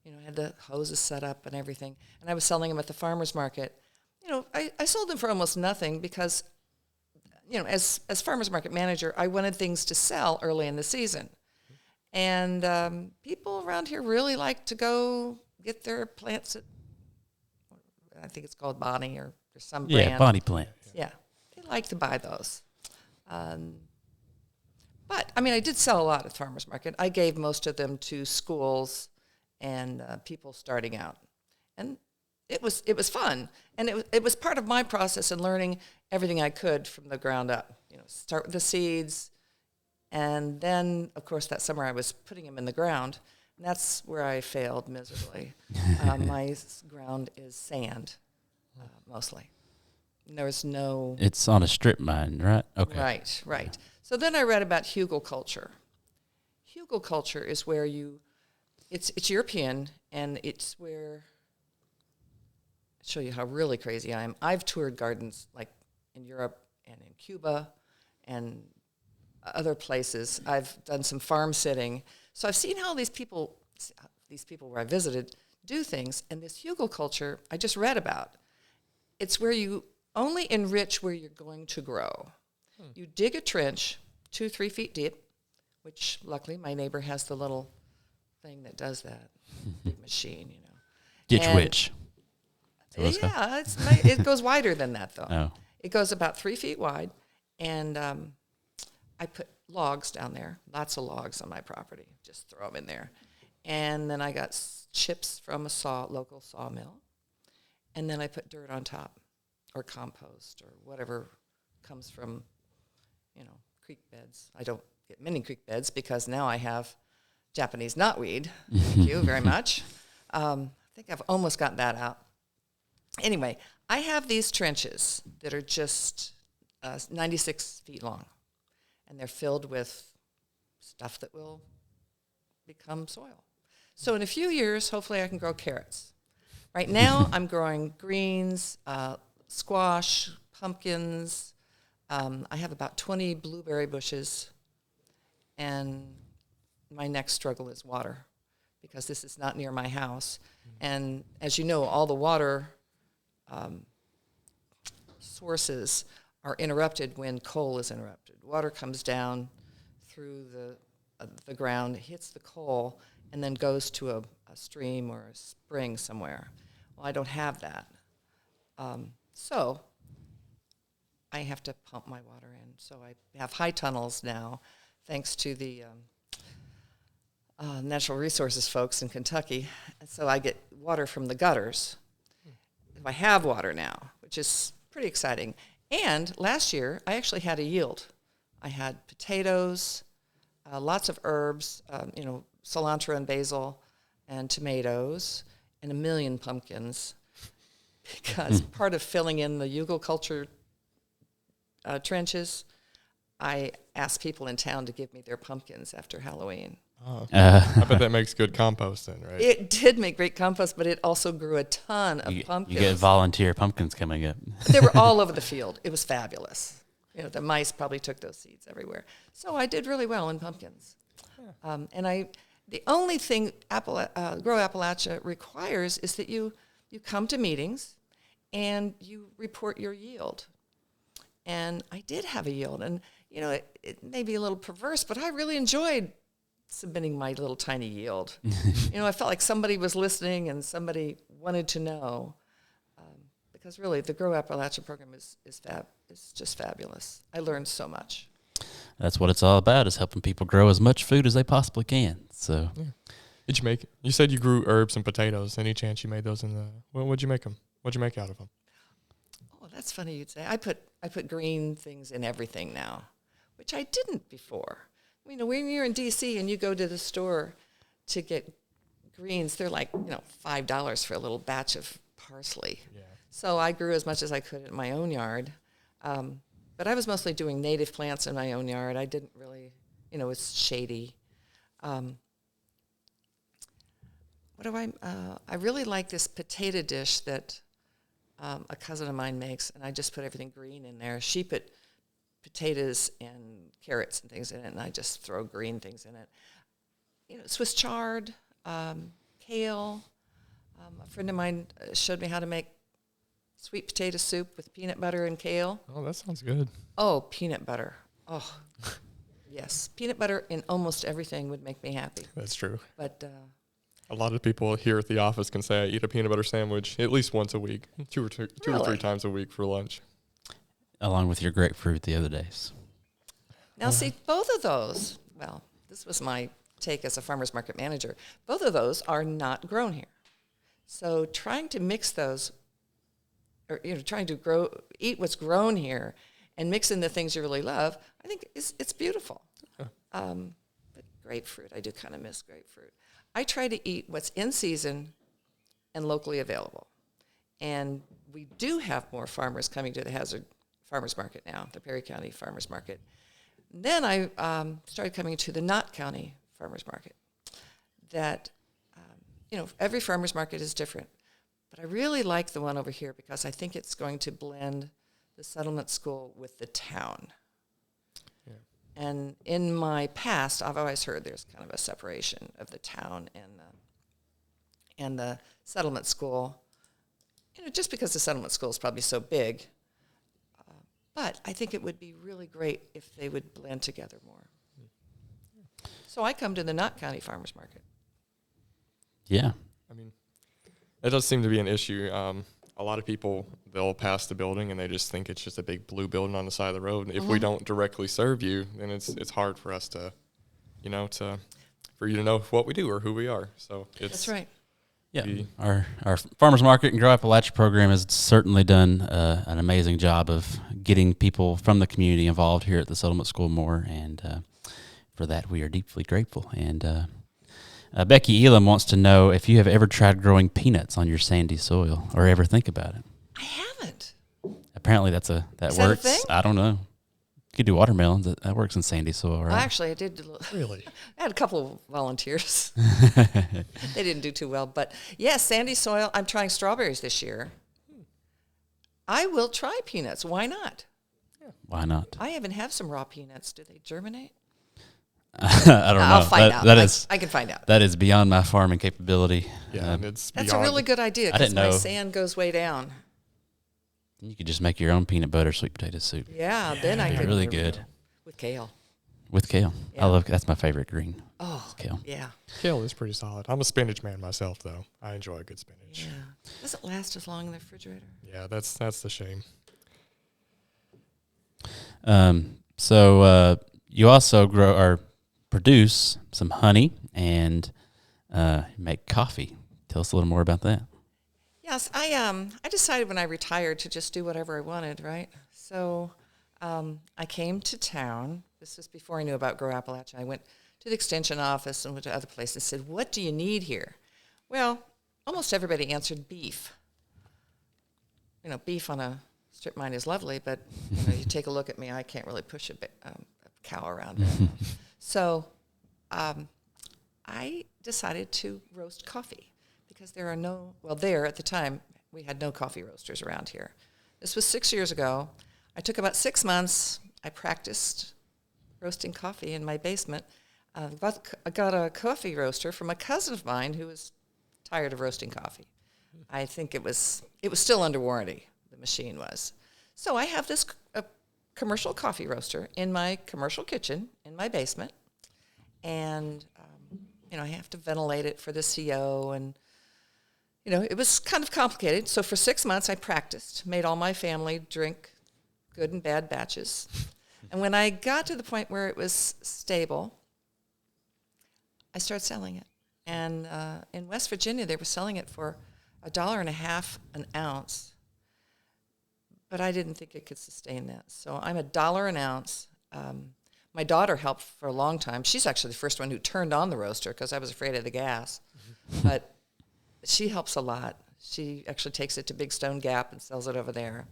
I had the hoses set up and everything, and I was selling them at the farmer's market. I sold them for almost nothing because, as farmer's market manager, I wanted things to sell early in the season. And people around here really like to go get their plants at, I think it's called Bonnie or there's some brand. Yeah, Bonnie plants. Yeah, they like to buy those. But, I did sell a lot at the farmer's market. I gave most of them to schools and people starting out. And it was fun. And it was part of my process in learning everything I could from the ground up. Start with the seeds. And then, of course, that summer I was putting them in the ground. And that's where I failed miserably. My ground is sand, mostly. There was no... It's on a strip mine, right? Okay. Right, right. So then I read about hugelkultur. Hugelkultur is where it's European, and it's where... I'll show you how really crazy I am. I've toured gardens like in Europe and in Cuba and other places. I've done some farm sitting. So I've seen how these people where I visited do things. And this hugelkultur I just read about, it's where you only enrich where you're going to grow. You dig a trench 2-3 feet deep, which luckily my neighbor has the little thing that does that, big machine, you know. Ditch witch. Yeah, it goes wider than that, though. Oh. It goes about 3 feet wide, and I put logs down there, lots of logs on my property, just throw them in there. And then I got chips from a local sawmill, and then I put dirt on top, or compost, or whatever comes from, creek beds. I don't get many creek beds because now I have Japanese knotweed. Thank you very much. I think I've almost got that out. Anyway, I have these trenches that are just 96 feet long, and they're filled with stuff that will become soil. So in a few years, hopefully I can grow carrots. Right now, I'm growing greens, squash, pumpkins. I have about 20 blueberry bushes, and my next struggle is water, because this is not near my house. And as you know, all the water sources are interrupted when coal is interrupted. Water comes down through the ground, hits the coal, and then goes to a stream or a spring somewhere. Well, I don't have that. So I have to pump my water in. So I have high tunnels now, thanks to the natural resources folks in Kentucky. So I get water from the gutters. I have water now, which is pretty exciting. And last year, I actually had a yield. I had potatoes, lots of herbs, cilantro and basil, and tomatoes, and 1 million pumpkins. Because part of filling in the hugelkultur trenches, I asked people in town to give me their pumpkins after Halloween. Oh, I bet that makes good compost then, right? It did make great compost, but it also grew a ton of pumpkins. You get volunteer pumpkins coming up. They were all over the field. It was fabulous. The mice probably took those seeds everywhere. So I did really well in pumpkins. Yeah. The only thing Grow Appalachia requires is that you come to meetings and you report your yield. And I did have a yield. And, it may be a little perverse, but I really enjoyed submitting my little tiny yield. I felt like somebody was listening and somebody wanted to know, because really the Grow Appalachia program is just fabulous. I learned so much. That's what it's all about, is helping people grow as much food as they possibly can. So, yeah. Did you make? You said you grew herbs and potatoes. Any chance you made those in the? What'd you make them? What'd you make out of them? Oh, that's funny you'd say. I put green things in everything now, which I didn't before. When you're in D.C. and you go to the store to get greens, they're like, $5 for a little batch of parsley. Yeah. So I grew as much as I could in my own yard. But I was mostly doing native plants in my own yard. I didn't really, it's shady. I really like this potato dish that a cousin of mine makes, and I just put everything green in there. She put potatoes and carrots and things in it, and I just throw green things in it. Swiss chard, kale. A friend of mine showed me how to make sweet potato soup with peanut butter and kale. Oh, that sounds good. Oh, peanut butter. Oh, yes. Peanut butter in almost everything would make me happy. That's true. But a lot of people here at the office can say I eat a peanut butter sandwich at least once a week, two or 3 times a week for lunch. Along with your grapefruit the other days. Now, see, both of those, well, this was my take as a farmer's market manager, both of those are not grown here. So trying to mix those, or trying to eat what's grown here and mix in the things you really love, I think it's beautiful. But grapefruit, I do kind of miss grapefruit. I try to eat what's in season and locally available. And we do have more farmers coming to the Hazard Farmers Market now, the Perry County Farmers Market. Then I started coming to the Knott County Farmers Market. That, every farmers market is different. But I really like the one over here because I think it's going to blend the settlement school with the town. Yeah. And in my past, I've always heard there's kind of a separation of the town and the settlement school. Just because the settlement school is probably so big. But I think it would be really great if they would blend together more. So I come to the Knott County Farmers Market. Yeah. I mean, it does seem to be an issue. A lot of people, they'll pass the building and they just think it's just a big blue building on the side of the road. And if we don't directly serve you, then it's hard for us to, for you to know what we do or who we are. So that's right. Yeah, our Farmers Market and Grow Appalachia program has certainly done an amazing job of getting people from the community involved here at the Settlement School more, and for that we are deeply grateful. And Becky Elam wants to know if you have ever tried growing peanuts on your sandy soil or ever think about it. I haven't. Apparently that Is works. that a thing? I don't know. You could do watermelons. That works in sandy soil, right? Well, actually, I did. Really? I had a couple of volunteers. They didn't do too well. But, yes, sandy soil. I'm trying strawberries this year. I will try peanuts. Why not? Yeah. Why not? I even have some raw peanuts. Do they germinate? I don't know. I'll find out. I can find out. That is beyond my farming capability. Yeah, that's a really good idea because my sand goes way down. You could just make your own peanut butter sweet potato soup. Yeah, then I could. Really good. With kale. With kale. Yeah. That's my favorite green. Oh, kale. Yeah. Kale is pretty solid. I'm a spinach man myself, though. I enjoy a good spinach. Yeah. Doesn't last as long in the refrigerator. Yeah, that's the shame. So you also grow or produce some honey and make coffee. Tell us a little more about that. Yes, I decided when I retired to just do whatever I wanted, right? So I came to town. This was before I knew about Grow Appalachia. I went to the extension office and went to other places and said, what do you need here? Well, almost everybody answered beef. Beef on a strip mine is lovely, but you take a look at me, I can't really push a cow around. So I decided to roast coffee. Because there at the time, we had no coffee roasters around here. This was 6 years ago. I took about 6 months. I practiced roasting coffee in my basement. I got a coffee roaster from a cousin of mine who was tired of roasting coffee. I think it was still under warranty, the machine was. So I have this commercial coffee roaster in my commercial kitchen in my basement. And, I have to ventilate it for the CO and it was kind of complicated. So for 6 months, I practiced, made all my family drink good and bad batches. And when I got to the point where it was stable, I started selling it. And in West Virginia, they were selling it for $1.50 an ounce. But I didn't think it could sustain that. So I'm $1 an ounce. My daughter helped for a long time. She's actually the first one who turned on the roaster because I was afraid of the gas. But she helps a lot. She actually takes it to Big Stone Gap and sells it over there.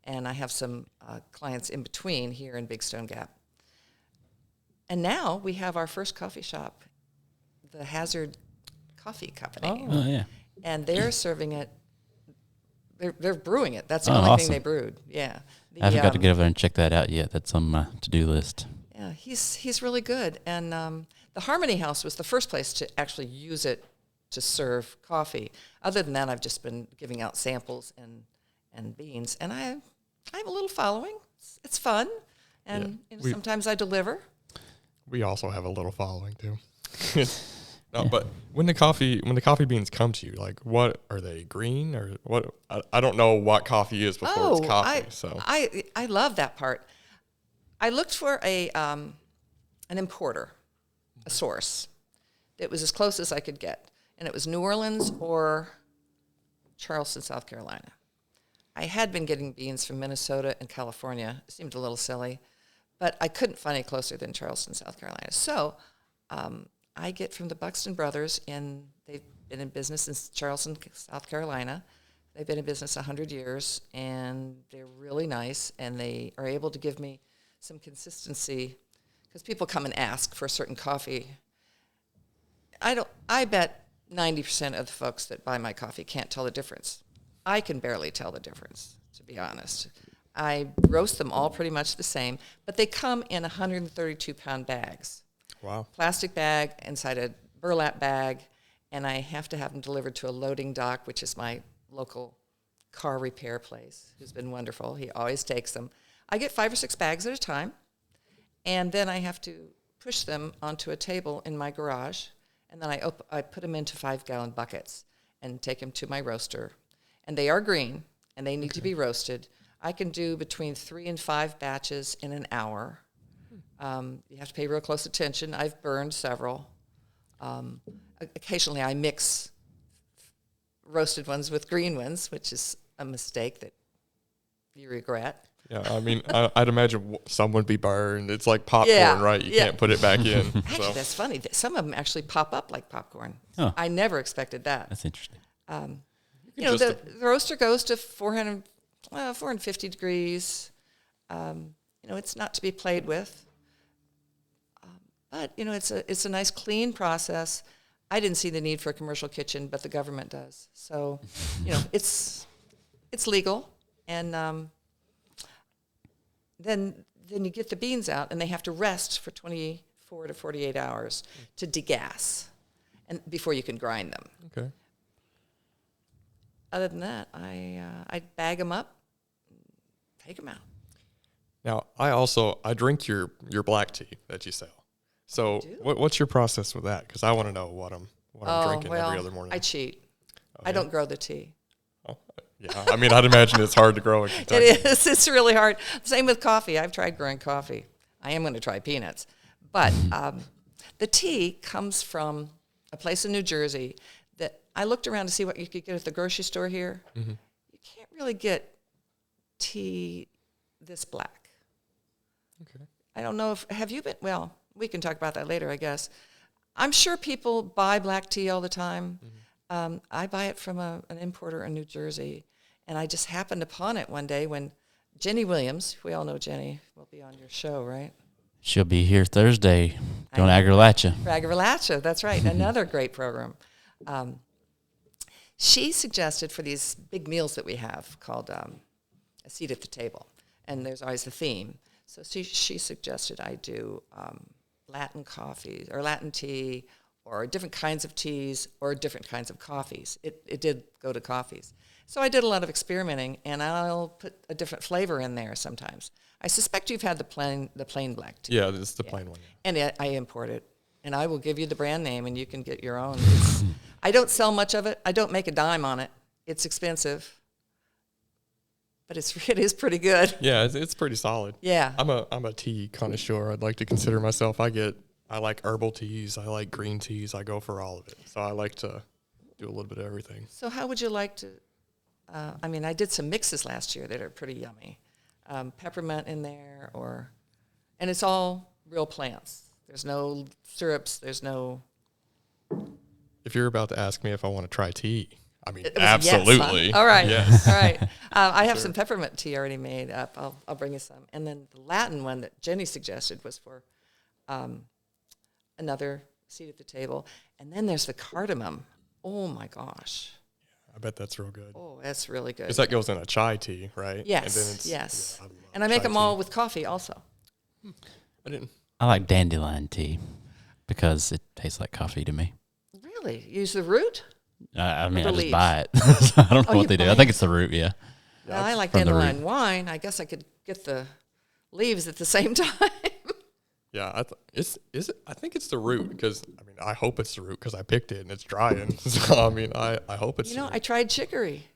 And I have some clients in between here in Big Stone Gap. And now we have our first coffee shop, the Hazard Coffee Company. Oh, yeah. And they're serving it. They're brewing it. That's the only thing they brewed. Yeah. I haven't got to get over there and check that out yet. That's on my to-do list. Yeah, he's really good. And the Harmony House was the first place to actually use it to serve coffee. Other than that, I've just been giving out samples and beans. And I have a little following. It's fun. And sometimes I deliver. We also have a little following, too. But when the coffee beans come to you, like, what are they, green or what? I don't know what coffee is before it's coffee. I love that part. I looked for an importer, a source that was as close as I could get, and it was New Orleans or Charleston, South Carolina. I had been getting beans from Minnesota and California. It seemed a little silly, but I couldn't find any closer than Charleston, South Carolina. So I get from the Buxton brothers, they've been in business in Charleston, South Carolina. They've been in business 100 years, and they're really nice, and they are able to give me some consistency because people come and ask for a certain coffee. I bet 90% of the folks that buy my coffee can't tell the difference. I can barely tell the difference, to be honest. I roast them all pretty much the same, but they come in 132-pound bags. Wow. Plastic bag inside a burlap bag, and I have to have them delivered to a loading dock, which is my local car repair place, who's been wonderful. He always takes them. I get 5 or 6 bags at a time, and then I have to push them onto a table in my garage, and then I put them into 5-gallon buckets and take them to my roaster. And they are green, and they need to be roasted. I can do between 3 and 5 batches in an hour. You have to pay real close attention. I've burned several. Occasionally I mix roasted ones with green ones, which is a mistake that you regret. Yeah, I mean, I'd imagine some would be burned. It's like popcorn, right? You can't put it back in. Actually, that's funny. Some of them actually pop up like popcorn. Oh. I never expected that. That's interesting. The roaster goes to 450 degrees. It's not to be played with. But it's a nice clean process. I didn't see the need for a commercial kitchen, but the government does. So, it's legal, and then you get the beans out, and they have to rest for 24 to 48 hours to degas, and before you can grind them. Okay. Other than that, I bag them up, take them out. Now, I drink your black tea that you sell. So what's your process with that? Because I want to know what I'm drinking every other morning. I cheat. I don't grow the tea. Oh, yeah. I mean, I'd imagine it's hard to grow in Kentucky. It is. It's really hard. Same with coffee. I've tried growing coffee. I am going to try peanuts. But the tea comes from a place in New Jersey that I looked around to see what you could get at the grocery store here. Mm-hmm. You can't really get tea this black. Okay. I don't know have you been, well, we can talk about that later, I guess. I'm sure people buy black tea all the time. Mm-hmm. I buy it from an importer in New Jersey, and I just happened upon it one day when Jenny Williams, we all know Jenny, will be on your show, right? She'll be here Thursday. Don't Agrilacha. Agrilacha, that's right. Another great program. She suggested for these big meals that we have called a seat at the table, and there's always a theme. So she suggested I do Latin coffees or Latin tea or different kinds of teas or different kinds of coffees. It did go to coffees. So I did a lot of experimenting, and I'll put a different flavor in there sometimes. I suspect you've had the plain black tea. Yeah, this is the plain one. And I import it, and I will give you the brand name, and you can get your own. I don't sell much of it. I don't make a dime on it. It's expensive. But it is pretty good. Yeah, it's pretty solid. Yeah. I'm a tea connoisseur. I'd like to consider myself. I like herbal teas. I like green teas. I go for all of it. So I like to do a little bit of everything. So how would you like to? I did some mixes last year that are pretty yummy. Peppermint in there, and it's all real plants. There's no syrups. There's no. If you're about to ask me if I want to try tea. I mean, absolutely. Yes, huh? All right. Yes. All right. I have some peppermint tea already made up. I'll bring you some. And then the Latin one that Jenny suggested was for another seat at the table. And then there's the cardamom. Oh, my gosh. I bet that's real good. Oh, that's really good. Because that goes in a chai tea, right? Yes, and then yes. And I make them all with coffee also. I like dandelion tea because it tastes like coffee to me. Really? Use the root? I mean, I just leaves? buy it. I don't know what they do. I think it's the root, yeah. Well, I like dandelion wine. I guess I could get the leaves at the same time. Yeah, I think it's the root because, I hope it's the root because I picked it and it's drying. So, I hope it's the root. I tried chicory.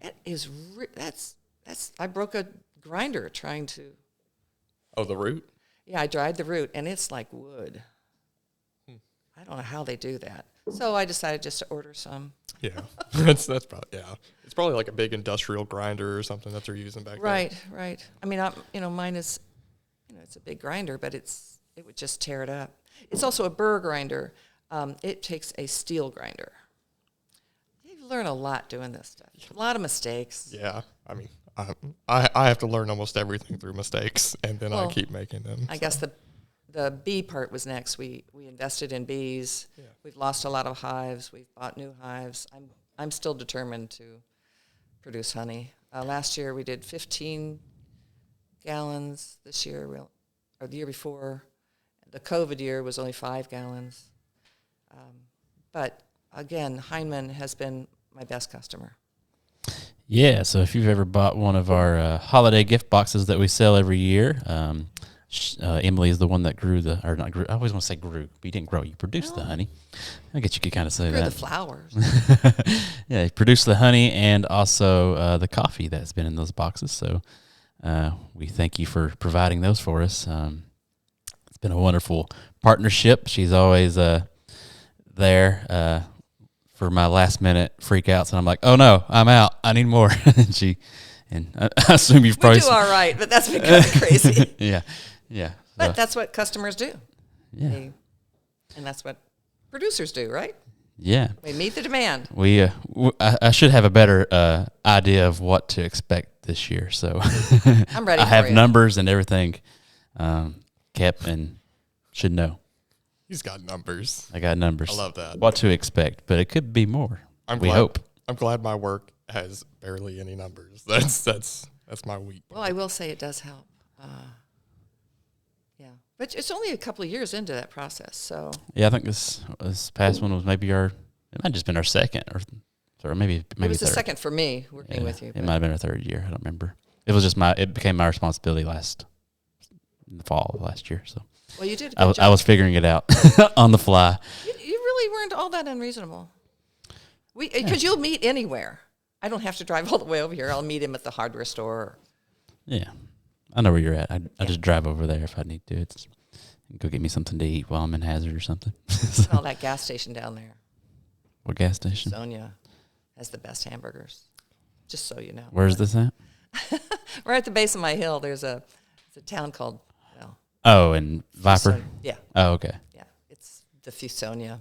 It is, I broke a grinder trying to. Oh, the root? Yeah, I dried the root and it's like wood. I don't know how they do that. So I decided just to order some. Yeah, that's probably, yeah. It's probably like a big industrial grinder or something that they're using back then. Right. Mine is, it's a big grinder, but it would just tear it up. It's also a burr grinder. It takes a steel grinder. You learn a lot doing this stuff. A lot of mistakes. Yeah, I mean, I have to learn almost everything through mistakes, and then I keep making them. I guess the bee part was next. We invested in bees. Yeah. We've lost a lot of hives. We've bought new hives. I'm still determined to produce honey. Last year we did 15 gallons. This year, or the year before, the COVID year was only 5 gallons. But again, Heinemann has been my best customer. Yeah, so if you've ever bought one of our holiday gift boxes that we sell every year, Emily is the one that grew I always want to say grew, but you didn't grow, you produced the honey. I guess you could kind of say grew that. The flowers. Yeah, you produced the honey and also the coffee that's been in those boxes. So we thank you for providing those for us. It's been a wonderful partnership. She's always there for my last minute freakouts, and I'm like, oh no, I'm out. I need more. and I assume you've probably do all right, but that's been kind of crazy. Yeah. But that's what customers do. Yeah. And that's what producers do, right? Yeah. We meet the demand. I should have a better idea of what to expect this year. So I'm ready. I have numbers and everything kept and should know. He's got numbers. I got numbers. I love that. What to expect, but it could be more. We hope. I'm glad my work has barely any numbers. That's my weak point. Well, I will say it does help. Yeah, but it's only a couple of years into that process, so. Yeah, I think this past one was maybe it might have just been our second, or maybe it was third. the second for me working with you. It might have been our third year. I don't remember. It was just it became my responsibility in the fall of last year. So. Well, you did a good job. I was figuring it out on the fly. You really weren't all that unreasonable. Because you'll meet anywhere. I don't have to drive all the way over here. I'll meet him at the hardware store. Yeah. I know where you're at. I just drive over there if I need to. Go get me something to eat while I'm in Hazard or something. All that gas station down there. What gas station? Sonia has the best hamburgers, just so you know. Where's this at? Right at the base of my hill, it's a town called... Oh, in Viper? Yeah. Oh, okay. Yeah, it's the Fusonia.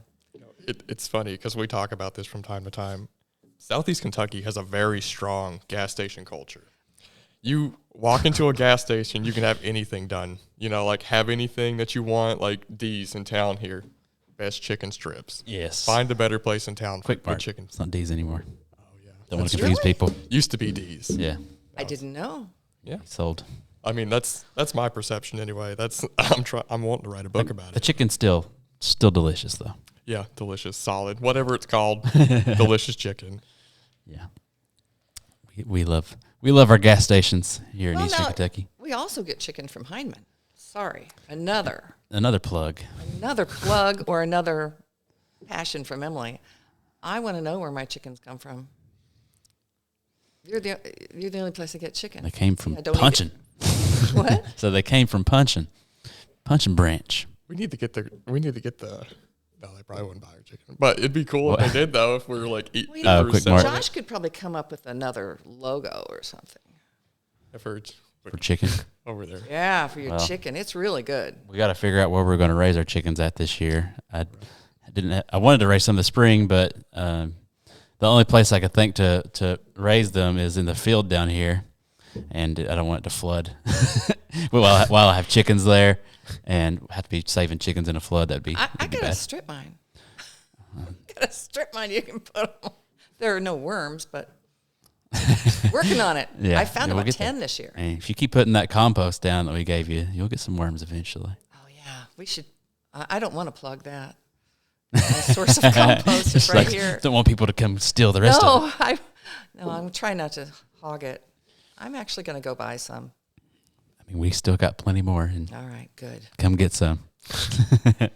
It's funny because we talk about this from time to time. Southeast Kentucky has a very strong gas station culture. You walk into a gas station, you can have anything done. Like have anything that you want, like D's in town here. Best chicken strips. Yes. Find a better place in town for chicken. It's not D's anymore. Oh, yeah. Don't want to confuse people. Used to be D's. Yeah. I didn't know. Yeah. Sold. I mean, that's my perception anyway. I'm wanting to write a book about it. The chicken's still delicious though. Yeah, delicious, solid, whatever it's called, delicious chicken. Yeah, we love our gas stations here in Eastern Kentucky. We also get chicken from Heinemann. Sorry, another plug. Another plug or another passion from Emily. I want to know where my chickens come from. You're the only place I get chicken. They came from Punching. What? So they came from Punching Branch. We need to get the. No, they probably wouldn't buy our chicken, but it'd be cool if they did though. If we were like eating. Quick mark. Josh could probably come up with another logo or something. For chicken over there. Yeah, for your chicken, it's really good. We got to figure out where we're going to raise our chickens at this year. I wanted to raise some this spring, but the only place I could think to raise them is in the field down here, and I don't want it to flood. while I have chickens there, and have to be saving chickens in a flood, that'd be. I got to strip mine. Got a strip mine you can put on. There are no worms, but working on it. Yeah, I found we'll about get 10 there. this year. And if you keep putting that compost down that we gave you, you'll get some worms eventually. Oh yeah, we should. I don't want to plug that. My source of compost is right here. Don't want people to come steal the rest of it. I'm trying not to hog it. I'm actually going to go buy some. I mean, we still got plenty more. And all right, good. Come get some. But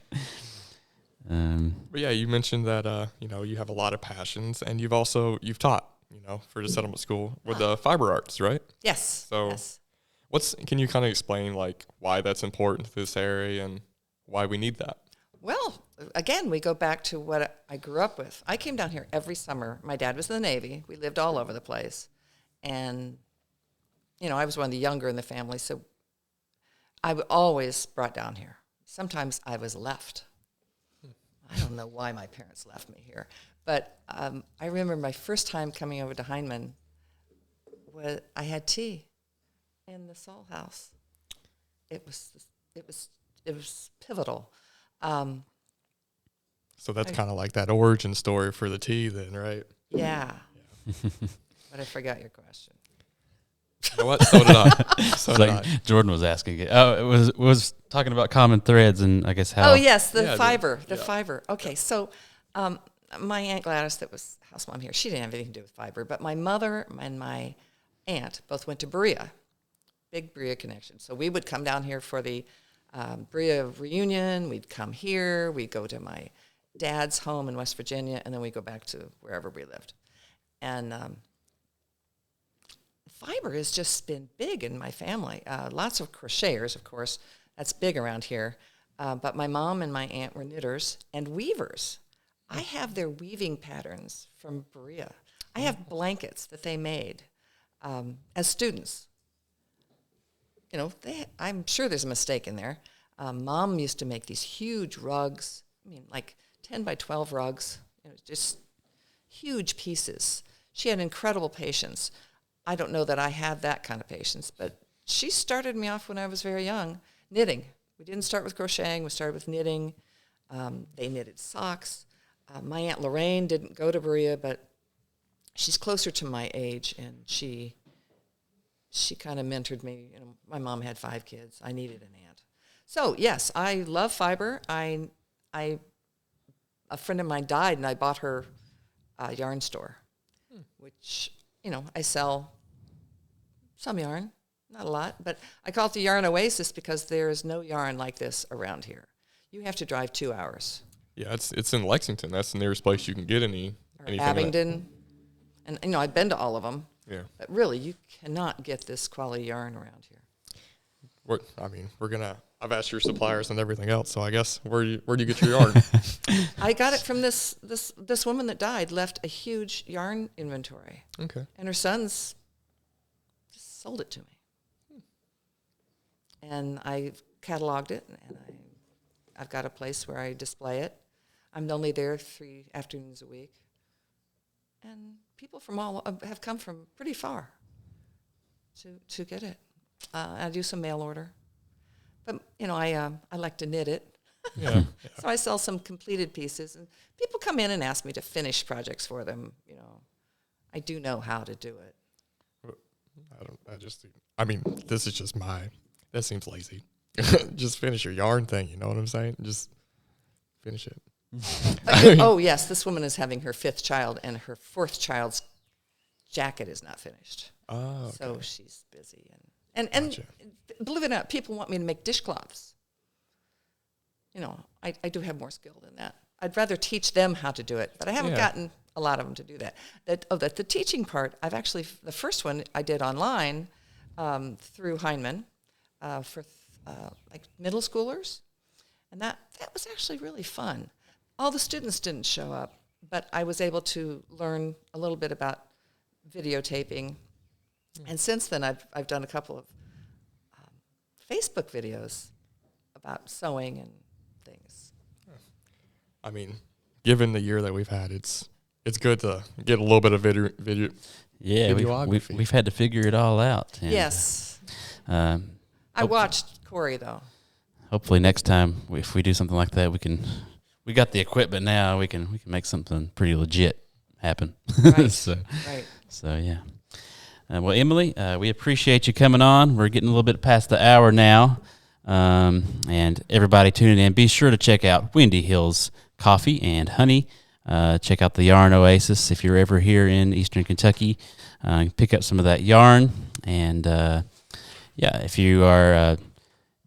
yeah, you mentioned that you have a lot of passions, and you've taught for the settlement school with the fiber arts, right? Yes. So, can you kind of explain like why that's important to this area and why we need that? Well, again, we go back to what I grew up with. I came down here every summer. My dad was in the Navy. We lived all over the place, and I was one of the younger in the family, so I always brought down here. Sometimes I was left. I don't know why my parents left me here. But I remember my first time coming over to Heinemann, I had tea in the Saul house. It was pivotal. So that's kind of like that origin story for the tea then, right? Yeah. But I forgot your question. You know what? So did I. So did I. Jordan was asking it. Oh, it was talking about common threads and I guess how. Oh yes, the fiber. Fiber. Okay, so my Aunt Gladys, that was house mom here, she didn't have anything to do with fiber, but my mother and my aunt both went to Berea, big Berea connection. So we would come down here for the Berea reunion. We'd come here. We'd go to my dad's home in West Virginia, and then we go back to wherever we lived. And fiber has just been big in my family. Lots of crocheters, of course. That's big around here. But my mom and my aunt were knitters and weavers. I have their weaving patterns from Berea. I have blankets that they made as students. You know, I'm sure there's a mistake in there. Mom used to make these huge rugs, like 10 by 12 rugs, just huge pieces. She had incredible patience. I don't know that I have that kind of patience, but she started me off when I was very young, knitting. We didn't start with crocheting, we started with knitting. They knitted socks. My Aunt Lorraine didn't go to Berea, but she's closer to my age, and she kind of mentored me. My mom had 5 kids. I needed an aunt. So, yes, I love fiber. A friend of mine died, and I bought her a yarn store, which, I sell some yarn, not a lot, but I call it the Yarn Oasis because there is no yarn like this around here. You have to drive 2 hours. Yeah, it's in Lexington. That's the nearest place you can get anything. Abingdon. And, I've been to all of them. Yeah. But really, you cannot get this quality yarn around here. I've asked your suppliers and everything else, so I guess where do you get your yarn? I got it from this woman that died, left a huge yarn inventory. Okay. And her sons just sold it to me. And I cataloged it, and I've got a place where I display it. I'm only there 3 afternoons a week. And people have come from pretty far to get it. I do some mail order. But, I like to knit it. Yeah. So I sell some completed pieces, and people come in and ask me to finish projects for them. I do know how to do it. This is just that seems lazy. Just finish your yarn thing, you know what I'm saying? Just finish it. Oh, yes, this woman is having her 5th child, and her 4th child's jacket is not finished. Oh, okay. So she's busy. And Gotcha. Believe it or not, people want me to make dishcloths. I do have more skill than that. I'd rather teach them how to do it, but I haven't gotten a lot of them to do that. The teaching part, the first one I did online through Heinemann for middle schoolers, and that was actually really fun. All the students didn't show up, but I was able to learn a little bit about videotaping. And since then, I've done a couple of Facebook videos about sewing and things. Given the year that we've had, it's good to get a little bit of video. Yeah, we've had to figure it all out. And, yes. I watched Corey, though. Hopefully next time, if we do something like that, we got the equipment now. We can make something pretty legit happen. Right. So yeah. Well, Emily, we appreciate you coming on. We're getting a little bit past the hour now. And everybody tuning in, be sure to check out Windy Hills Coffee and Honey. Check out the Yarn Oasis if you're ever here in Eastern Kentucky. Pick up some of that yarn. And, if you are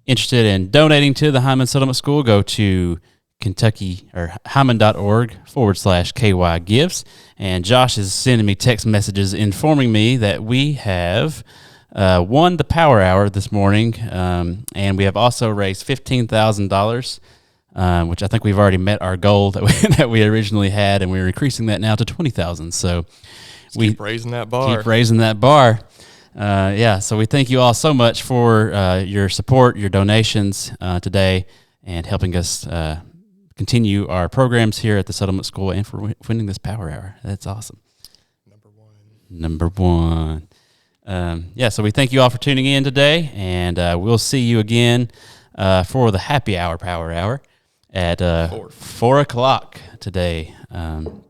interested in donating to the Hyman Settlement School, go to Hyman.org/KY Gives. And Josh is sending me text messages informing me that we have won the Power Hour this morning, and we have also raised $15,000, which I think we've already met our goal that we originally had, and we're increasing that now to $20,000. So we keep raising that bar. So we thank you all so much for your support, your donations today, and helping us continue our programs here at the Settlement School and for winning this Power Hour. That's awesome. Number one. So we thank you all for tuning in today, and we'll see you again for the Happy Hour Power Hour at 4 o'clock today. And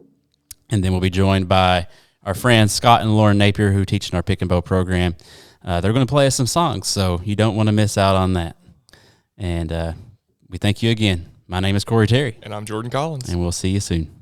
then we'll be joined by our friends Scott and Lauren Napier, who teach in our Pick and Bow program. They're going to play us some songs, so you don't want to miss out on that. And we thank you again. My name is Corey Terry. And I'm Jordan Collins. And we'll see you soon.